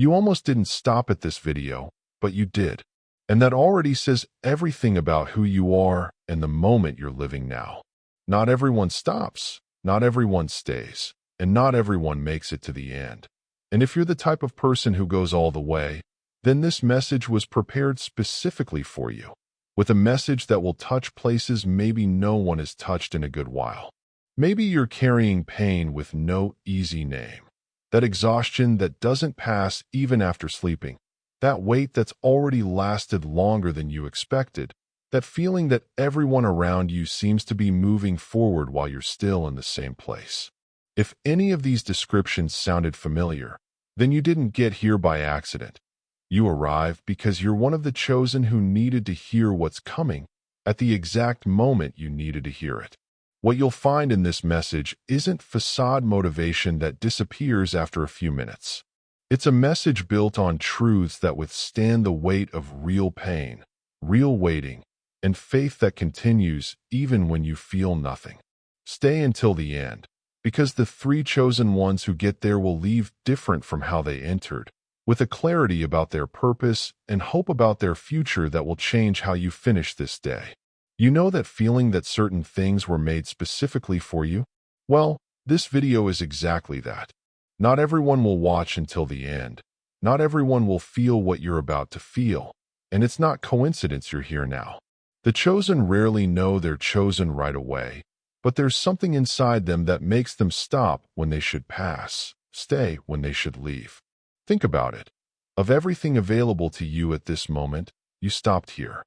You almost didn't stop at this video, but you did. And that already says everything about who you are and the moment you're living now. Not everyone stops, not everyone stays, and not everyone makes it to the end. And if you're the type of person who goes all the way, then this message was prepared specifically for you, with a message that will touch places maybe no one has touched in a good while. Maybe you're carrying pain with no easy name. That exhaustion that doesn't pass even after sleeping. That weight that's already lasted longer than you expected. That feeling that everyone around you seems to be moving forward while you're still in the same place. If any of these descriptions sounded familiar, then you didn't get here by accident. You arrived because you're one of the chosen who needed to hear what's coming at the exact moment you needed to hear it. What you'll find in this message isn't facade motivation that disappears after a few minutes. It's a message built on truths that withstand the weight of real pain, real waiting, and faith that continues even when you feel nothing. Stay until the end, because the three chosen ones who get there will leave different from how they entered, with a clarity about their purpose and hope about their future that will change how you finish this day. You know that feeling that certain things were made specifically for you? Well, this video is exactly that. Not everyone will watch until the end. Not everyone will feel what you're about to feel. And it's not coincidence you're here now. The chosen rarely know they're chosen right away, but there's something inside them that makes them stop when they should pass, stay when they should leave. Think about it. Of everything available to you at this moment, you stopped here.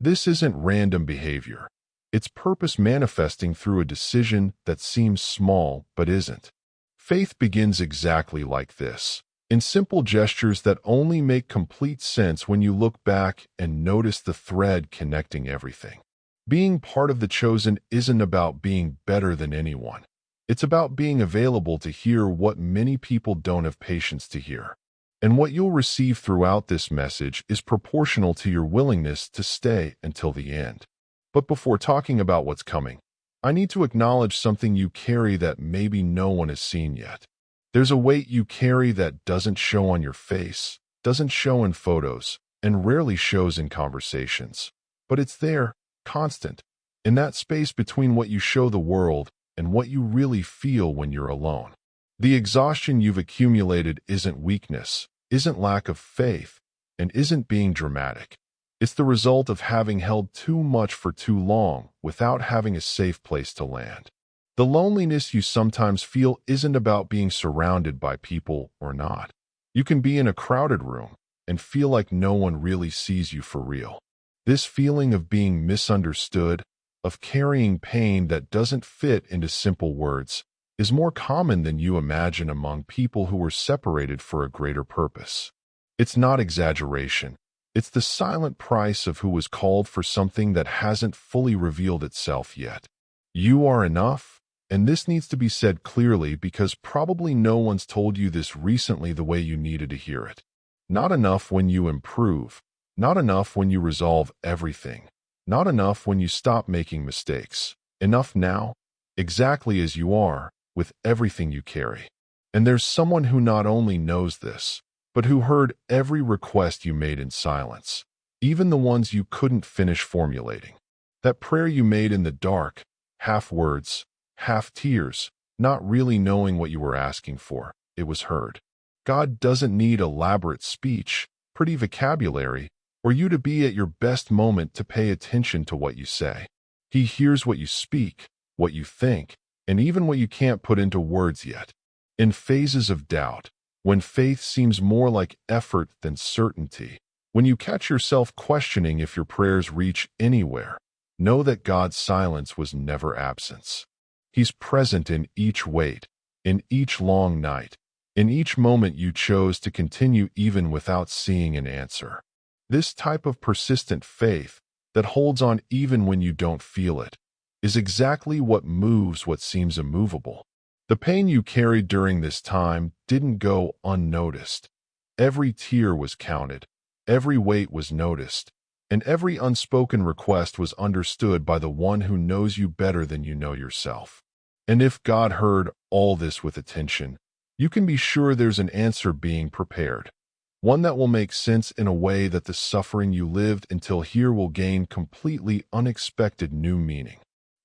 This isn't random behavior. It's purpose manifesting through a decision that seems small but isn't. Faith begins exactly like this, in simple gestures that only make complete sense when you look back and notice the thread connecting everything. Being part of the chosen isn't about being better than anyone. It's about being available to hear what many people don't have patience to hear. And what you'll receive throughout this message is proportional to your willingness to stay until the end. But before talking about what's coming, I need to acknowledge something you carry that maybe no one has seen yet. There's a weight you carry that doesn't show on your face, doesn't show in photos, and rarely shows in conversations. But it's there, constant, in that space between what you show the world and what you really feel when you're alone. The exhaustion you've accumulated isn't weakness, isn't lack of faith, and isn't being dramatic. It's the result of having held too much for too long without having a safe place to land. The loneliness you sometimes feel isn't about being surrounded by people or not. You can be in a crowded room and feel like no one really sees you for real. This feeling of being misunderstood, of carrying pain that doesn't fit into simple words, is more common than you imagine among people who were separated for a greater purpose. It's not exaggeration. It's the silent price of who was called for something that hasn't fully revealed itself yet. You are enough, and this needs to be said clearly because probably no one's told you this recently the way you needed to hear it. Not enough when you improve. Not enough when you resolve everything. Not enough when you stop making mistakes. Enough now, exactly as you are, with everything you carry. And there's someone who not only knows this, but who heard every request you made in silence, even the ones you couldn't finish formulating. That prayer you made in the dark, half words, half tears, not really knowing what you were asking for, it was heard. God doesn't need elaborate speech, pretty vocabulary, or you to be at your best moment to pay attention to what you say. He hears what you speak, what you think, and even what you can't put into words yet. In phases of doubt, when faith seems more like effort than certainty, when you catch yourself questioning if your prayers reach anywhere, know that God's silence was never absence. He's present in each wait, in each long night, in each moment you chose to continue even without seeing an answer. This type of persistent faith that holds on even when you don't feel it is exactly what moves what seems immovable. The pain you carried during this time didn't go unnoticed. Every tear was counted, every weight was noticed, and every unspoken request was understood by the one who knows you better than you know yourself. And if God heard all this with attention, you can be sure there's an answer being prepared. one that will make sense in a way that the suffering you lived until here will gain completely unexpected new meaning.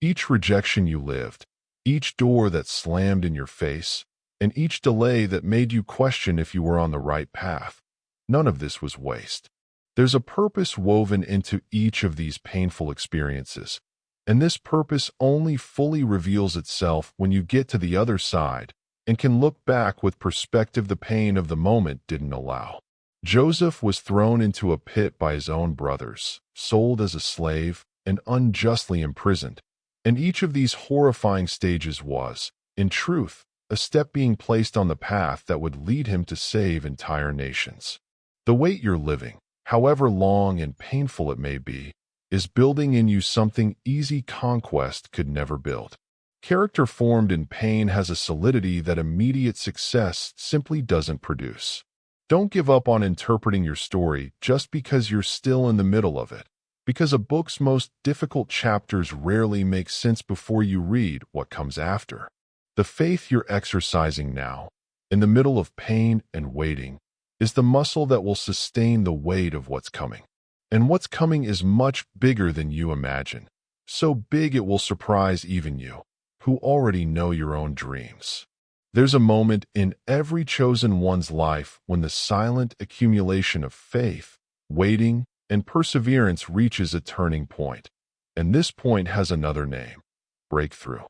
Each rejection you lived, each door that slammed in your face, and each delay that made you question if you were on the right path, none of this was waste. There's a purpose woven into each of these painful experiences, and this purpose only fully reveals itself when you get to the other side and can look back with perspective the pain of the moment didn't allow. Joseph was thrown into a pit by his own brothers, sold as a slave, and unjustly imprisoned. And each of these horrifying stages was, in truth, a step being placed on the path that would lead him to save entire nations. The weight you're living, however long and painful it may be, is building in you something easy conquest could never build. Character formed in pain has a solidity that immediate success simply doesn't produce. Don't give up on interpreting your story just because you're still in the middle of it, because a book's most difficult chapters rarely make sense before you read what comes after. The faith you're exercising now, in the middle of pain and waiting, is the muscle that will sustain the weight of what's coming. And what's coming is much bigger than you imagine, so big it will surprise even you, who already know your own dreams. There's a moment in every chosen one's life when the silent accumulation of faith, waiting, and perseverance reaches a turning point. And this point has another name: breakthrough.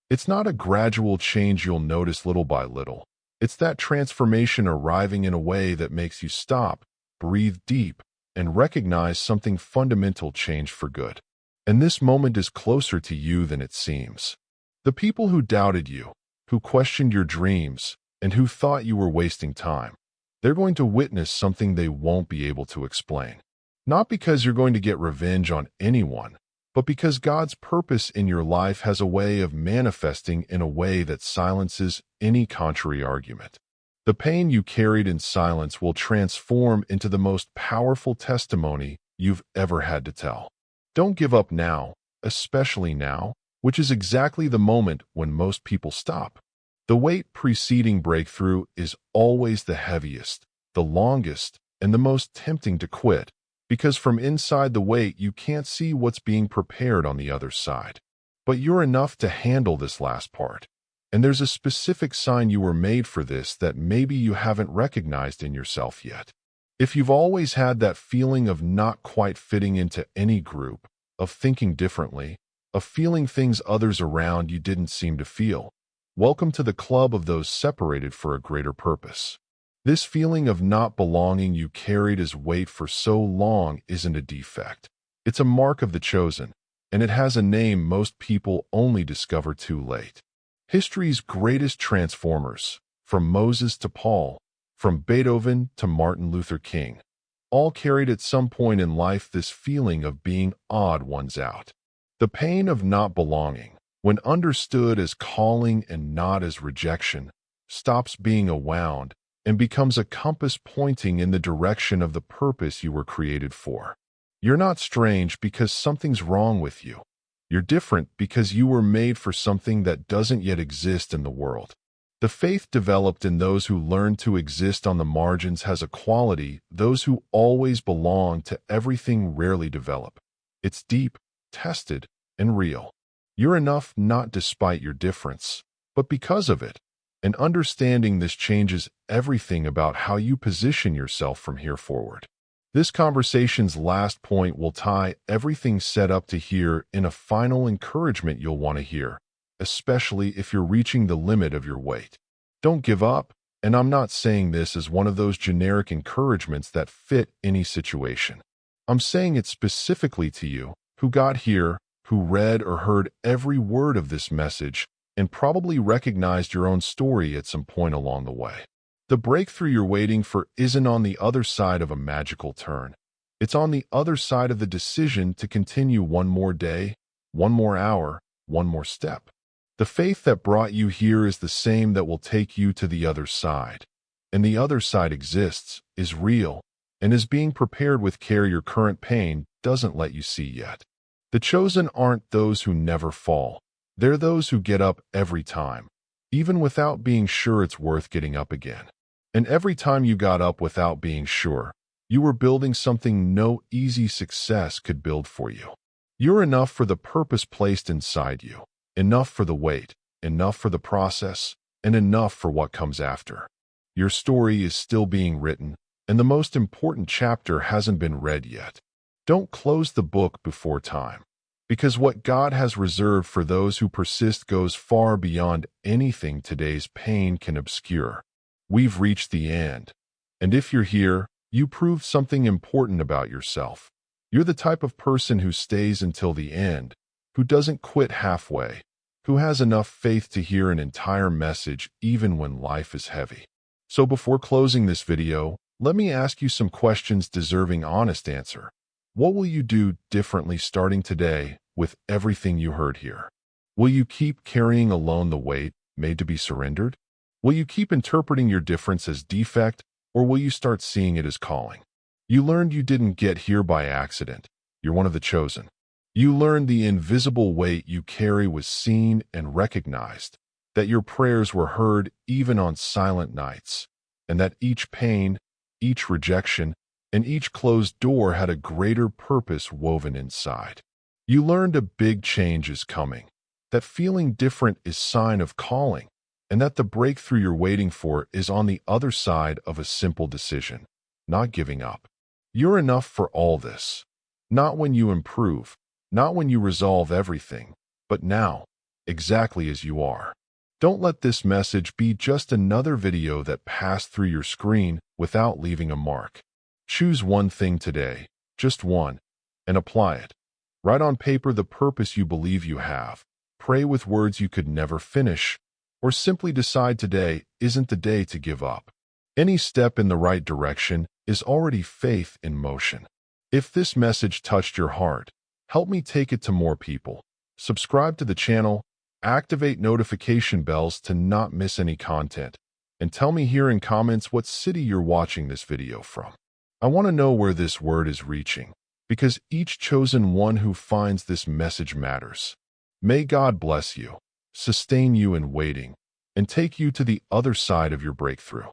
It's not a gradual change you'll notice little by little. It's that transformation arriving in a way that makes you stop, breathe deep, and recognize something fundamental changed for good. And this moment is closer to you than it seems. The people who doubted you, who questioned your dreams, and who thought you were wasting time, they're going to witness something they won't be able to explain. Not because you're going to get revenge on anyone, but because God's purpose in your life has a way of manifesting in a way that silences any contrary argument. The pain you carried in silence will transform into the most powerful testimony you've ever had to tell. Don't give up now, especially now, which is exactly the moment when most people stop. The wait preceding breakthrough is always the heaviest, the longest, and the most tempting to quit, because from inside the wait you can't see what's being prepared on the other side. But you're enough to handle this last part. And there's a specific sign you were made for this that maybe you haven't recognized in yourself yet. If you've always had that feeling of not quite fitting into any group, of thinking differently, of feeling things others around you didn't seem to feel, welcome to the club of those separated for a greater purpose. This feeling of not belonging you carried as weight for so long isn't a defect. It's a mark of the chosen, and it has a name most people only discover too late. History's greatest transformers, from Moses to Paul, from Beethoven to Martin Luther King, all carried at some point in life this feeling of being odd ones out. The pain of not belonging, when understood as calling and not as rejection, stops being a wound and becomes a compass pointing in the direction of the purpose you were created for. You're not strange because something's wrong with you. You're different because you were made for something that doesn't yet exist in the world. The faith developed in those who learn to exist on the margins has a quality those who always belong to everything rarely develop. It's deep, tested, and real. You're enough not despite your difference, but because of it. And understanding this changes everything about how you position yourself from here forward. This conversation's last point will tie everything set up to here in a final encouragement you'll want to hear, especially if you're reaching the limit of your weight. Don't give up, and I'm not saying this as one of those generic encouragements that fit any situation. I'm saying it specifically to you, who got here, who read or heard every word of this message, and probably recognized your own story at some point along the way. The breakthrough you're waiting for isn't on the other side of a magical turn. It's on the other side of the decision to continue one more day, one more hour, one more step. The faith that brought you here is the same that will take you to the other side. And the other side exists, is real, and is being prepared with care your current pain doesn't let you see yet. The chosen aren't those who never fall. They're those who get up every time, even without being sure it's worth getting up again. And every time you got up without being sure, you were building something no easy success could build for you. You're enough for the purpose placed inside you, enough for the wait, enough for the process, and enough for what comes after. Your story is still being written, and the most important chapter hasn't been read yet. Don't close the book before time, because what God has reserved for those who persist goes far beyond anything today's pain can obscure. We've reached the end, and if you're here, you proved something important about yourself. You're the type of person who stays until the end, who doesn't quit halfway, who has enough faith to hear an entire message even when life is heavy. So before closing this video, let me ask you some questions deserving honest answer. What will you do differently starting today with everything you heard here? Will you keep carrying alone the weight made to be surrendered? Will you keep interpreting your difference as defect, or will you start seeing it as calling? You learned you didn't get here by accident. You're one of the chosen. You learned the invisible weight you carry was seen and recognized, that your prayers were heard even on silent nights, and that each pain, each rejection, and each closed door had a greater purpose woven inside. You learned a big change is coming, that feeling different is sign of calling, and that the breakthrough you're waiting for is on the other side of a simple decision, not giving up. You're enough for all this, not when you improve, not when you resolve everything, but now, exactly as you are. Don't let this message be just another video that passed through your screen without leaving a mark. Choose one thing today, just one, and apply it. Write on paper the purpose you believe you have. Pray with words you could never finish, or simply decide today isn't the day to give up. Any step in the right direction is already faith in motion. If this message touched your heart, help me take it to more people. Subscribe to the channel, activate notification bells to not miss any content, and tell me here in comments what city you're watching this video from. I want to know where this word is reaching, because each chosen one who finds this message matters. May God bless you, sustain you in waiting, and take you to the other side of your breakthrough.